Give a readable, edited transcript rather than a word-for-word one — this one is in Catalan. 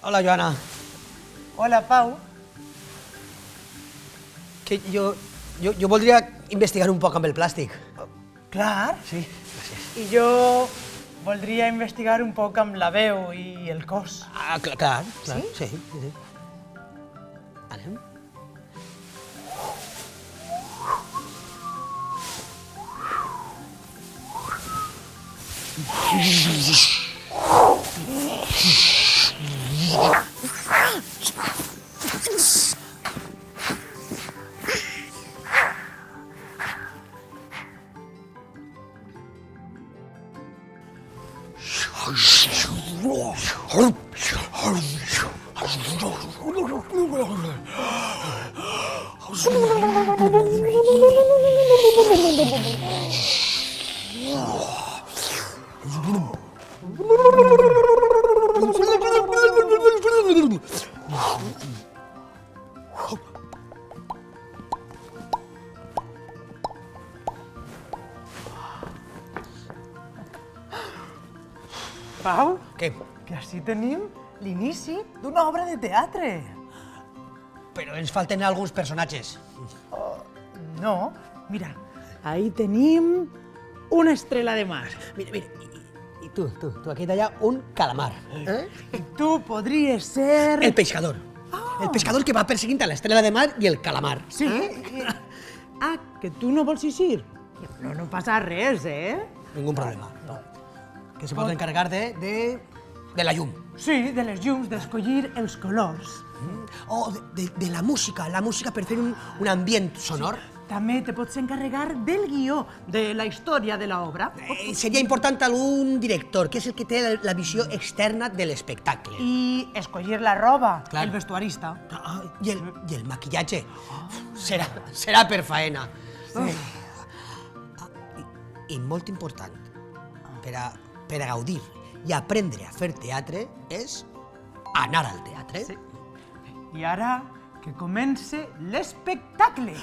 Hola, Joana. Hola, Pau. Que jo voldria investigar un poc amb el plàstic. Clar. Sí, gràcies. I jo voldria investigar un poc amb la veu i el cos. Ah, clar. Sí? Sí. Anem? Pau, Què? que així tenim l'inici d'una obra de teatre. Però ens falten alguns personatges. No, mira, ahí tenim una estrella de mar. Mira, i tu aquí d'allà, un calamar. I tu podries ser... El pescador. El pescador que va perseguint a l'estrella de mar i el calamar. Sí. Ah, que tu no vols eixir? No passa res, Ningú problema. No. Que se pot encarregar de la llum. Sí, de les llums, d'escollir els colors. O de la música per fer un ambient sonor. També te pots encarregar del guió, de la història de l'obra. Seria important algun director, que és el que té la visió externa de l'espectacle. I escollir la roba, Clar. el vestuarista. I el maquillatge. Serà per faena. I molt important, per a gaudir i aprendre a fer teatre, és anar al teatre. Sí. I ara que comence l'espectacle.